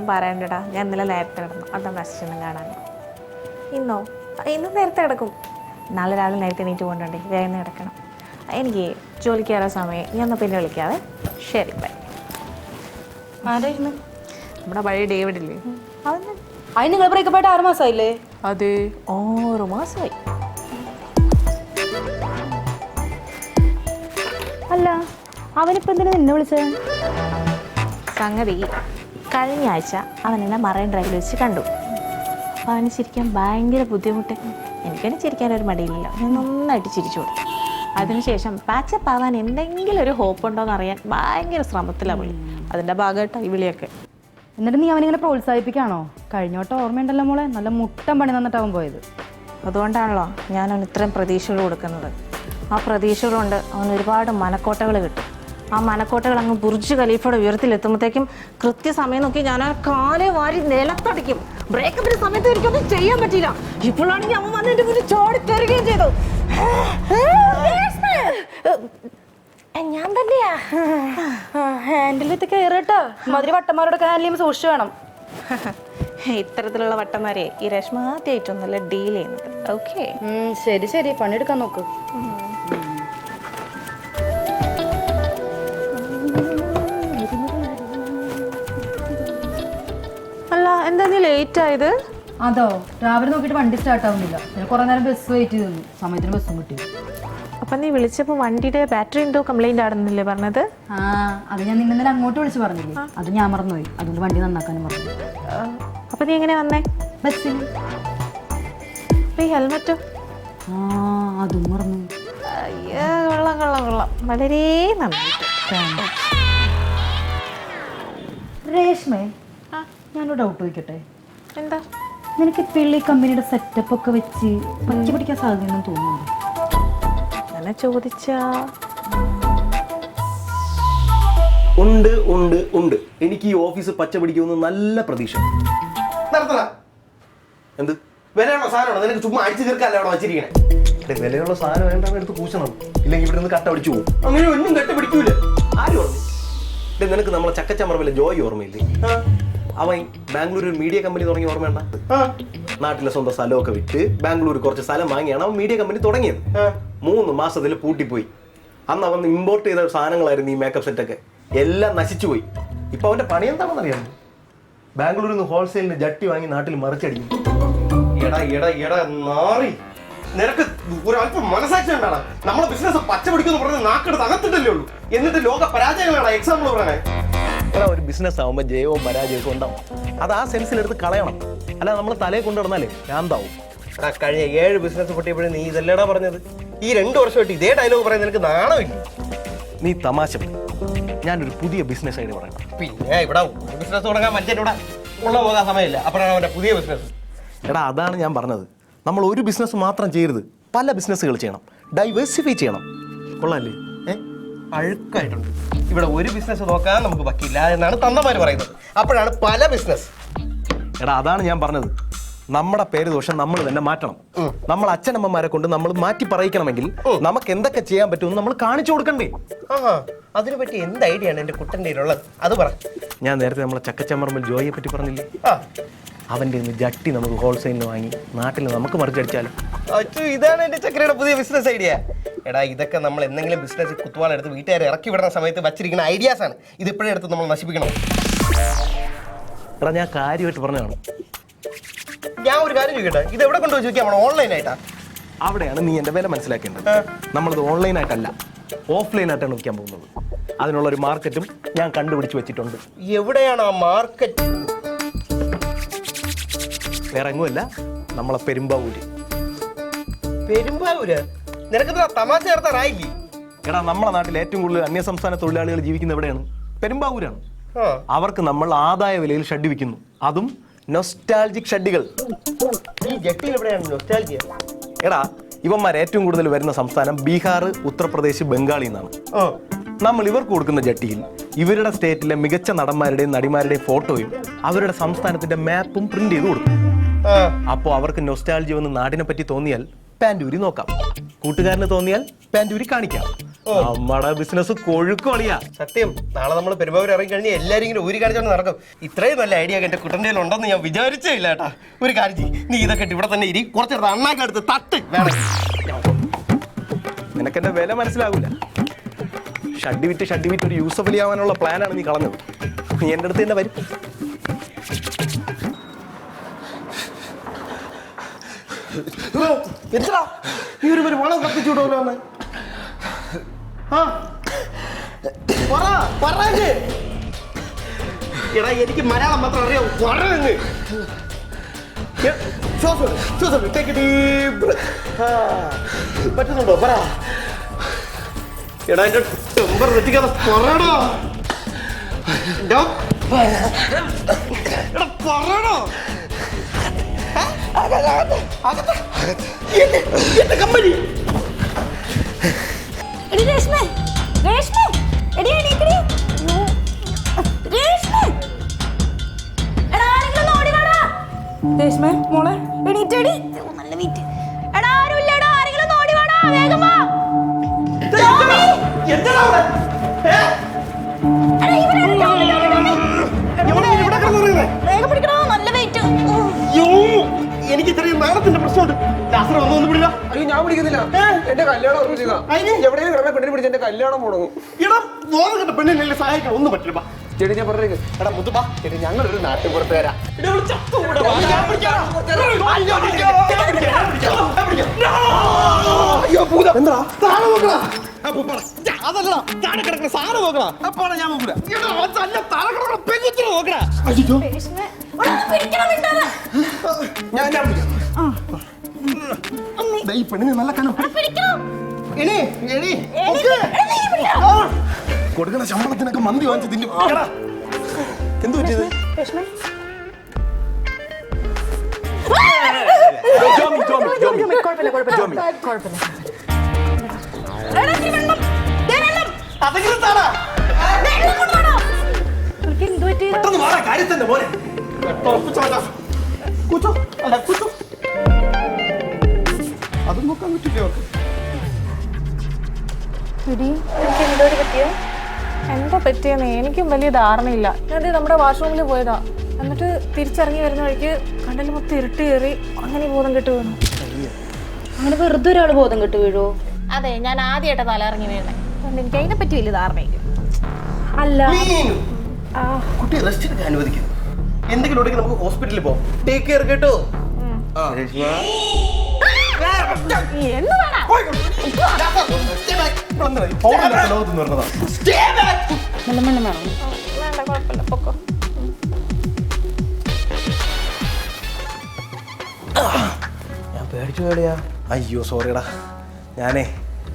ഒന്നും പറയണ്ടടാ, ഞാൻ ഇന്നലെ നേരത്തെ കിടന്നു. അതാ മെസ്സേജൊന്നും കാണാൻ. ഇന്നും നേരത്തെ കിടക്കും. നാളെ രാവിലെ നേരത്തെ എണീറ്റ് പോകണ്ടേ, വേഗം കിടക്കണം. എനിക്ക് ജോലിക്ക് കയറാൻ സമയം. ഞാൻ എന്നാൽ പിന്നെ വിളിക്കാവേ. ശരി, ബൈ. ആരായിരുന്നു? നമ്മുടെ പഴയ ഡേവിഡില്ലേ, അവന്. അതിന് നിങ്ങൾ ബ്രേക്കപ്പ് ആയിട്ട് 6 മാസമായില്ലേ? അതെ, 6 മാസമായി. അല്ല, അവനിപ്പോൾ എന്തിനാ നിന്നെ വിളിച്ചത്? സംഗതി കഴിഞ്ഞ ആഴ്ച അവൻ എന്നെ മറൈൻ ഡ്രൈവിൽ വെച്ച് കണ്ടു. അപ്പോൾ അവന് ചിരിക്കാൻ ഭയങ്കര ബുദ്ധിമുട്ട്. എനിക്കതിന് ചിരിക്കാനൊരു മടിയില്ല. ഞാൻ നന്നായിട്ട് ചിരിച്ചു കൊടുത്തു. അതിനുശേഷം പാച്ചപ്പ് ആവാൻ എന്തെങ്കിലും ഒരു ഹോപ്പ് ഉണ്ടോയെന്ന് അറിയാൻ ഭയങ്കര ശ്രമത്തിലാണ് വിളി. അതിൻ്റെ ഭാഗമായിട്ടാണ് ഈ വിളിയൊക്കെ. എന്നിട്ട് നീ അവനിങ്ങനെ പ്രോത്സാഹിപ്പിക്കാണോ? കഴിഞ്ഞോട്ട് ഓർമ്മയുണ്ടല്ലോ മോളെ, നല്ല മുട്ടം പണി തന്നിട്ടാവും പോയത്. അതുകൊണ്ടാണല്ലോ ഞാൻ അവന് ഇത്രയും പ്രതീക്ഷകൾ കൊടുക്കുന്നത്. ആ പ്രതീക്ഷകളുണ്ട് അവന് ഒരുപാട് മനക്കോട്ടകൾ കിട്ടും. ആ മനക്കോട്ടകൾ അങ്ങ് ബുർജ് ഖലീഫയുടെ ഉയരത്തിലെത്തുമ്പോഴത്തേക്കും കൃത്യസമയം നോക്കി ഞാൻ ആ കാലെ വാരി നിലത്തടിക്കും. ബ്രേക്കപ്പിന്റെ സമയത്ത് എനിക്കൊന്നും ചെയ്യാൻ പറ്റില്ല. ഇപ്പോഴാണെങ്കിൽ അവൻ വന്ന് എൻ്റെ മുന്നിൽ ചോടി തരികയും ചെയ്തു. ഞാൻ തന്നെയാ ഹാൻഡിൽ വിത്ത് കയറട്ടാ. മധുര വട്ടന്മാരോടൊക്കെ ഹാൻഡിൽ ചെയ്യുമ്പോൾ സൂക്ഷിച്ചു വേണം. ഇത്തരത്തിലുള്ള വട്ടന്മാരെ ഈ രശ്മ ആദ്യമായിട്ടൊന്നല്ല ഡീൽ ചെയ്യുന്നത്. ഓക്കെ, ശരി ശരി, പണിയെടുക്കാൻ നോക്ക്. അല്ല, എന്താ നീ ലേറ്റ് ആയത്? അതോ, രാവിലെ നോക്കിയിട്ട് വണ്ടി സ്റ്റാർട്ട് ആവുന്നില്ല. പിന്നെ കുറെ നേരം ബസ് വെയിറ്റ് ചെയ്തു. സമയത്തിന് ബസ്സും കിട്ടി. അപ്പം നീ വിളിച്ചപ്പോൾ വണ്ടിയുടെ ബാറ്ററി എന്തോ കംപ്ലൈൻ്റ് ആണെന്നല്ലേ പറഞ്ഞത്? അത് ഞാൻ നിന്നെ അങ്ങോട്ട് വിളിച്ച് പറഞ്ഞില്ലേ, അത് ഞാൻ മറന്നുപോയി. അതുകൊണ്ട് വണ്ടി നന്നാക്കാനും പറഞ്ഞു. അപ്പം നീ എങ്ങനെ വന്നേ? ബസ്സിന്. ഈ ഹെൽമെറ്റോ? അതും മറന്നു. അയ്യോ, കൊള്ളാം കൊള്ളാം കൊള്ളാം, വളരെ നന്നായിട്ട്. രേഷ്മേ, ഞാനൊരു ഡൗട്ട് ചോദിക്കട്ടെ? എന്താ? നിനക്ക് പിള്ളി കമ്പനിയുടെ സെറ്റപ്പ് ഒക്കെ വെച്ച് പച്ച പിടിക്കാൻ സാധ്യതയെന്ന് തോന്നുന്നു? അങ്ങനെ ചോദിച്ചാ ഉണ്ട് ഉണ്ട് ഉണ്ട്. എനിക്ക് ഈ ഓഫീസ് പച്ച പിടിക്കുമെന്ന് നല്ല പ്രതീക്ഷ. എന്ത് വിലയുള്ള സാധനമാണോ? നിനക്ക് ചുമ്മാ അടിച്ചു തീർക്കാല്ലേ അവിടെ വെച്ചിരിക്കണേ? വിലയുള്ള സാധനം വേണ്ടാന്ന് എടുത്ത് പൂശണം, ഇല്ലെങ്കിൽ ഇവിടെ നിന്ന് കട്ട പിടിച്ചു പോകും. അങ്ങനെ ഒന്നും കട്ട പിടിക്കൂല. ആരും പറഞ്ഞു? നിനക്ക് നമ്മളെ ചക്കച്ചമർവിലെ ജോയി ഓർമ്മയില്ലേ? അവൻ ബാംഗ്ലൂർ ഒരു മീഡിയ കമ്പനി തുടങ്ങി, ഓർമ്മയുണ്ട? നാട്ടിലെ സ്വന്തം സ്ഥലമൊക്കെ വിറ്റ് ബാംഗ്ലൂർ കുറച്ച് സ്ഥലം വാങ്ങിയാണ് അവൻ മീഡിയ കമ്പനി തുടങ്ങിയത്. 3 മാസത്തിൽ പൂട്ടിപ്പോയി. അന്ന് അവൻ ഇമ്പോർട്ട് ചെയ്ത സാധനങ്ങളായിരുന്നു ഈ മേക്കപ്പ് സെറ്റൊക്കെ. എല്ലാം നശിച്ചുപോയി. ഇപ്പൊ അവന്റെ പണി എന്താണെന്ന് അറിയാമോ? ബാംഗ്ലൂരിൽ നിന്ന് ഹോൾസെയിലിന് ജട്ടി വാങ്ങി നാട്ടിൽ മറിച്ചടിക്കും. നിനക്ക് ഒരല്പം മനസാക്ഷി ഉണ്ടാണ്. നമ്മളെ ബിസിനസ് പച്ച പിടിക്കുമെന്ന് പറഞ്ഞ് നാക്കെടുത്ത് അകത്തിട്ടല്ലേ ഉള്ളൂ. എന്നിട്ട് ലോക പരാജയങ്ങളാണ് എക്സാമ്പിൾ പറയണേ. ഒരു ബിസിനസ് ആകുമ്പോൾ ജയവും പരാജയവും ഉണ്ടാവും. അത് ആ സെൻസിലെടുത്ത് കളയണം. അല്ല നമ്മൾ തലയെ കൊണ്ടു നടന്നാലേ ഭ്രാന്താവും. കഴിഞ്ഞ 7 ബിസിനസ് പൊട്ടിയപ്പോഴും നീ ഇതല്ലേടാ പറഞ്ഞത്? ഈ 2 വർഷമായിട്ട് ഇതേ ഡയലോഗ് പറയുന്നത് നിനക്ക് നാണമില്ല? നീ തമാശ. ഞാനൊരു പുതിയ ബിസിനസ് ഐഡിയ പറയാം. പിന്നെ ഇവിടെ ബിസിനസ് തുടങ്ങാൻ മനുഷ്യനോടെ ഉള്ള പോകാൻ സമയമില്ല. അപ്പോഴാണ് അവൻ്റെ പുതിയ ബിസിനസ്. എടാ, അതാണ് ഞാൻ പറഞ്ഞത്. നമ്മൾ ഒരു ബിസിനസ് മാത്രം ചെയ്യരുത്, പല ബിസിനസ്സുകൾ ചെയ്യണം, ഡൈവേഴ്സിഫൈ ചെയ്യണം. കൊള്ളാല്ലേ? അഴുക്കായിട്ടുണ്ട്. ഇവിടെ ഒരു ബിസിനസ് നോക്കാൻ നമുക്ക് പറ്റില്ല എന്നാണ് തന്തമാര് പറയുന്നത്. അപ്പോഴാണ് പല ബിസിനസ്. എടാ, അതാണ് ഞാൻ പറഞ്ഞത്. നമ്മുടെ പേര് ദോഷം നമ്മൾ തന്നെ മാറ്റണം. നമ്മൾ അച്ഛനമ്മമാരെ കൊണ്ട് നമ്മൾ മാറ്റി പറയിക്കണമെങ്കിൽ നമുക്ക് എന്തൊക്കെ ചെയ്യാൻ പറ്റുമെന്ന് നമ്മൾ കാണിച്ചു കൊടുക്കണ്ടേ? അതിനെ പറ്റി എന്ത് ഐഡിയ ആണ് എന്റെ കുട്ടൻ്റെ ഉള്ളത്? അത് പറ. ഞാൻ നേരത്തെ നമ്മളെ ചക്കച്ചമ്മർമ്മൽ ജോയിയെ പറ്റി പറഞ്ഞില്ലേ? അവൻ്റെ ജട്ടി നമുക്ക് ഹോൾസെയിലിന് വാങ്ങി നാട്ടിൽ നമുക്ക് മറിച്ചടിച്ചാലും. ഇതാണ് എന്റെ ചക്കരയുടെ പുതിയ ബിസിനസ് ഐഡിയ. എടാ, ഇതൊക്കെ നമ്മൾ എന്തെങ്കിലും ബിസിനസ് കുത്തുവാളെടുത്ത് വീട്ടുകാരെ ഇറക്കി വിടുന്ന സമയത്ത് വച്ചിരിക്കുന്ന ഐഡിയാസ് ആണ്. ഇതിപ്പോഴേ എടുത്ത് നമ്മൾ നശിപ്പിക്കണം. എടാ, ഞാൻ കാര്യമായിട്ട് പറഞ്ഞതാണ്. ഞാൻ ഒരു കാര്യം ചോദിക്കട്ടെ, ഇത് എവിടെ കൊണ്ടുപോയി ചോദിക്കാം? ഓൺലൈനായിട്ടാ? അവിടെയാണ് നീ എൻ്റെ വില മനസ്സിലാക്കേണ്ടത്. നമ്മളത് ഓൺലൈനായിട്ടല്ല, ഓഫ്ലൈനായിട്ടാണ് വിൽക്കാൻ പോകുന്നത്. അതിനുള്ളൊരു മാർക്കറ്റും ഞാൻ കണ്ടുപിടിച്ച് വെച്ചിട്ടുണ്ട്. എവിടെയാണ് ആ മാർക്കറ്റ്? വേറെ എങ്ങുമല്ല, നമ്മളെ പെരുമ്പാവൂര്. പെരുമ്പാവൂര്? നിനക്കെന്താ തമാശ ചേർത്താറായില്ലേ? എടാ, നമ്മളെ നാട്ടിൽ ഏറ്റവും കൂടുതൽ അന്യസംസ്ഥാന തൊഴിലാളികൾ ജീവിക്കുന്ന എവിടെയാണ്? പെരുമ്പാവൂരാണ്. അവർക്ക് നമ്മൾ ആദായ വിലയിൽ ഷഡ് വിൽക്കുന്നു, അതും നൊസ്റ്റാൾജിക് ഷഡ്ഡികൾ. ഈ ജട്ടിയിൽ എവിടെയാണ് നൊസ്റ്റാൾജിയ? എടാ, ഇവന്മാർ ഏറ്റവും കൂടുതൽ വരുന്ന സംസ്ഥാനം ബീഹാർ, ഉത്തർപ്രദേശ്, ബംഗാളിൽ നിന്നാണ്. നമ്മൾ ഇവർക്ക് കൊടുക്കുന്ന ജട്ടിയിൽ ഇവരുടെ സ്റ്റേറ്റിലെ മികച്ച നടന്മാരുടെയും നടിമാരുടെയും ഫോട്ടോയും അവരുടെ സംസ്ഥാനത്തിന്റെ മാപ്പും പ്രിന്റ് ചെയ്ത് കൊടുക്കും. അപ്പോൾ അവർക്ക് നൊസ്റ്റാൾജി വന്ന് നാടിനെ പറ്റി തോന്നിയാൽ പാൻറ്റൂരി നോക്കാം, കൂട്ടുകാരന് തോന്നിയാൽ പാൻറ്റൂരി കാണിക്കാം. നമ്മുടെ ബിസിനസ് കൊഴുക്കോളിയാ. സത്യം, നാളെ നമ്മൾ പെരുമ്പാവൂർ ഇറങ്ങി കഴിഞ്ഞാൽ എല്ലാവരും ഇങ്ങനെ ഊരി കാണിച്ചോണ്ട് നടക്കും. ഇത്രയും നല്ല ഐഡിയ എന്റെ കുട്ടൻ്റെ ഉണ്ടെന്ന് ഞാൻ വിചാരിച്ചേ ഇല്ല കേട്ടാ. ഒരു കാര്യം ചെയ്യ്, നീ ഇതൊക്കെ ഇവിടെ തന്നെ ഇരി, കുറച്ചെടുത്ത് അണ്ണാക്കി അടുത്ത് തട്ട് വേണം. നിനക്കെന്റെ വില മനസ്സിലാവൂല. ഷഡ്ഡി വിറ്റ് ഒരു യൂസഫ് അലി ആവാനുള്ള പ്ലാനാണ് നീ കളഞ്ഞത്. നീ എൻ്റെ അടുത്ത് തന്നെ വരും. എന്താ നീ ഒരു വളം കത്തിച്ചു വിടുമല്ലോ? എടാ എനിക്ക് മലയാളം മാത്രം അറിയാം. പറഞ്ഞ് പറ്റുന്നുണ്ടോ? പറ. എടാ എന്റെ ടെമ്പർ തെറ്റിക്കാതെ പറയണോ? പറയണോ? എന്റെ കമ്പനി രേഷ്മേ മോളെ എണീറ്റടി. നല്ല വീറ്റ്. എടാ ആരുമില്ലടാ, ആരെങ്കിലും ഒന്ന് ഓടി വാടാ, വേഗം വാ. വേഗം പിടിക്കണോ, നല്ല വെയിറ്റ്. എനിക്ക് ഇത്രയും നാളത്തിന്റെ പ്രശ്നമുണ്ട്. ശാസ്ത്രം ഒന്നും പിടില്ല. അയ്യോ ഞാൻ പിടിക്കുന്നില്ല. എന്റെ കല്യാണം ഉറപ്പിച്ചതാ. എവിടെയും കിടന്ന പെണ്ണിനെ പിടിച്ച് എന്റെ കല്യാണം മുടങ്ങും. എടാ ബോധം കണ്ട പെണ്ണിനെ സഹായിക്കാൻ ഒന്നും പറ്റില്ല. ചേട്ടി ഞാൻ പറഞ്ഞേക്ക്. എടാ മുത്തുപ്പാ, ചേട്ടി ഞങ്ങളൊരു നാട്ടുപുറത്ത് വരാം. എന്താ താഴെ നോക്കണ? അതല്ല താഴെ കിടക്കണ സാധനം നോക്കണ. അപ്പാണ് ഞാൻ നോക്കണ. താഴെ കിടക്കണ പെൺകുച്ചിനെ നോക്കണ. ഞാൻ ഈ പെണ്ണിനെ നല്ല കനം കൊടുക്കണ ശമ്പളത്തിനൊക്കെ മന്തി വാങ്ങിച്ച് തിന്നു. എന്തു പറ്റിയത്? കാര്യത്തിന്റെ പോലെ അതും നോക്കാൻ പറ്റില്ല. എന്താ പറ്റിയെന്ന് എനിക്കും വലിയ ധാരണയില്ല. ഞാൻ നമ്മുടെ വാഷ്റൂമിൽ പോയതാ. എന്നിട്ട് തിരിച്ചിറങ്ങി വരുന്ന വഴിക്ക് കണ്ടൽ മൊത്തം ഇരുട്ട് കയറി അങ്ങനെ ബോധം കെട്ട് വീണു. അങ്ങനെ വെറുതെ ഒരാൾ ബോധം കെട്ട് വീഴോ? അതെ, ഞാൻ ആദ്യമായിട്ട് തല ഇറങ്ങി വീണേ. അതുകൊണ്ട് എനിക്ക് അതിനെ പറ്റി വലിയ ധാരണയില്ല. അല്ല കുട്ടിയെ റെസ്റ്റ് എടുക്കാൻ അനുവദിക്കും. എന്തെങ്കിലും ഉണ്ടെങ്കിൽ നമുക്ക് ഹോസ്പിറ്റലിൽ പോകാം. ടേക്ക് കെയർ കേട്ടോ. ഞാൻ പേടിച്ചു പേടിയാ. അയ്യോ സോറിയടാ, ഞാനേ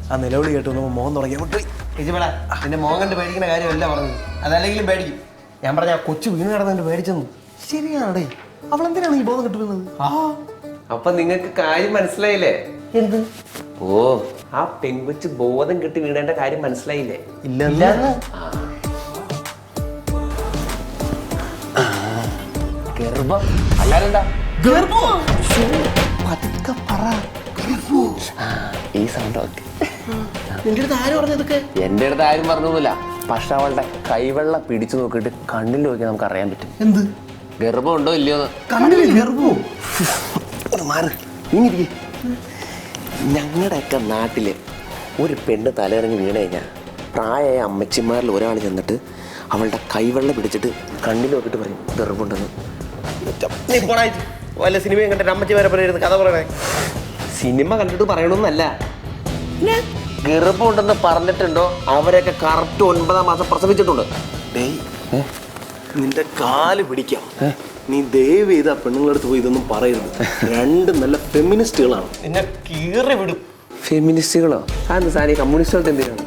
ആ നിലവിളി കേട്ടു മോഹൻ തുടങ്ങിയ വിട്ടുപോയി. ചേച്ചിപ്പേടാ, നിന്റെ മോൻ കണ്ട് പേടിക്കുന്ന കാര്യമല്ല പറഞ്ഞത്. അതല്ലെങ്കിലും പേടിക്കും. ഞാൻ പറഞ്ഞ ആ കൊച്ചു വീണ് കിടന്നു പേടിച്ചെന്ന്. ശരിയാണേ, അവളെന്തിനാണ് ഈ ബോധം കിട്ടുന്നത്? അപ്പൊ നിങ്ങൾക്ക് കാര്യം മനസ്സിലായില്ലേ? എന്ത്? ഓ, ആ പെൺകൊച്ച് ബോധം കെട്ടി വീണേണ്ട കാര്യം മനസ്സിലായില്ലേ? ഇല്ല. ഗർഭം അല്ലാതെന്താ? ഈ സൗണ്ട് ഒക്കെ നിന്റെ അടുത്ത് ആര് പറഞ്ഞതൊക്കെ? എന്റെ അടുത്ത് ആരും പറഞ്ഞൊന്നുമില്ല. പക്ഷെ അവളുടെ കൈവെള്ള പിടിച്ചു നോക്കിയിട്ട് കണ്ണിൽ നോക്കിയാൽ നമുക്ക് അറിയാൻ പറ്റും എന്ത് ഗർഭം ഉണ്ടോ ഇല്ലയോന്ന്. കണ്ണിൽ ഗർഭമോ? മാറി ഇങ്ങിരിക്കേ. ഞങ്ങളുടെയൊക്കെ നാട്ടില് ഒരു പെണ്ണ് തലയിറങ്ങി വീണ് കഴിഞ്ഞാൽ പ്രായമായ അമ്മച്ചിമാരിൽ ഒരാൾ ചെന്നിട്ട് അവളുടെ കൈവെള്ള പിടിച്ചിട്ട് കണ്ണിൽ നോക്കിയിട്ട് പറയും ഗർഭമുണ്ടെന്ന്. നീ പോടാ, വല്ല സിനിമയും കണ്ടിട്ട് അമ്മച്ചി വരെ പറയുന്നത് കഥ പറയണേ. സിനിമ കണ്ടിട്ട് പറയണമെന്നല്ല, ഗർഭമുണ്ടെന്ന് പറഞ്ഞിട്ടുണ്ടോ അവരൊക്കെ കറക്റ്റ് 9-ാം മാസം പ്രസവിച്ചിട്ടുണ്ട്. നിന്റെ കാല് പിടിക്കാം. നീ ദയവ് ചെയ്ത് ആ പെണ്ണുങ്ങളുടെ അടുത്ത് പോയി ഇതൊന്നും പറയരുത്. രണ്ടും നല്ല ഫെമിനിസ്റ്റുകളാണ്. നിന്നെ കീറി വിടും. ഫെമിനിസ്റ്റുകളോ? അതെന്ത് സാധനം? കമ്മ്യൂണിസ്റ്റുകൾക്ക് എന്തിനാണ്?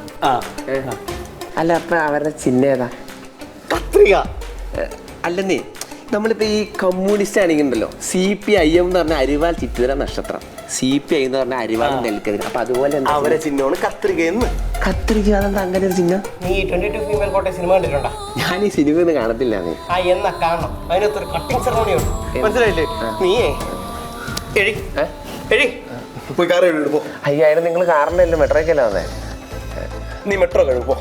അല്ല അപ്പൊ അവരുടെ ചിഹ്നം ഏതാ? കത്രിക. അല്ലെന്നേ, നമ്മളിപ്പോ ഈ കമ്മ്യൂണിസ്റ്റ് ആണെങ്കിൽ ഉണ്ടല്ലോ, CPIM എന്ന് പറഞ്ഞ അരിവാൾ ചിറ്റുതര നക്ഷത്രം, CPI എന്ന് പറഞ്ഞ അരിവാൾ നെൽക്കതിര്. അപ്പൊ അതുപോലെ അവരെ ചിഹ്നമാണ് കത്രിക എന്ന്. കത്തിരിക്ക. അതെന്താ അങ്ങനെ ഒരു ചിഹ്നം? നീ 22 ഫീമെയിൽ കോട്ടയം സിനിമ കണ്ടിട്ടുണ്ടോ? ഞാൻ ഈ സിനിമ കാണത്തില്ല. എന്നാ കാണണം. അതിനകത്തൊരു കട്ടിങ് സെറമണി ഉണ്ട്. മനസ്സിലായില്ലേ? നീയേ പോയി കാർ പോ. അയ്യായിരം നിങ്ങൾ കാറിനല്ലേ മെട്രോയ്ക്കല്ലേ വന്നേ? നീ മെട്രോ കഴിപ്പോ.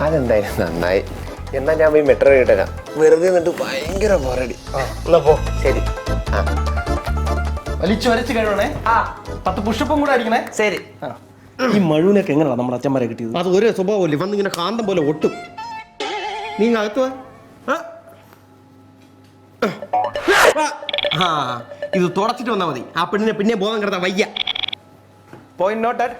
അതെന്തായാലും നന്നായി. എന്നാ ഞാൻ പോയി മെട്രോ കിട്ടേക്കാം. വെറുതെ നിന്നിട്ട് ഭയങ്കര പോരടി. എന്നാ പോ. ശരി. ആ വലിച്ചു വരച്ച് കഴിയണേ. 10 പുഷപ്പും കൂടെ അടിക്കണേ. ശരി. ഈ മഴുവിനൊക്കെ എങ്ങനെയാണ് നമ്മുടെ അച്ഛന്മാരെ കിട്ടിയത്? അത് ഒരേ സ്വഭാവമല്ലേ, വന്ന് ഇങ്ങനെ കാന്തം പോലെ ഒട്ടും. നീ അകത്ത് വാ. ഇത് തുടച്ചിട്ട് വന്നാൽ മതി. ആ പെണ്ണിനെ പിന്നെ ബോധം കിടത്താൻ വയ്യ. Point noted.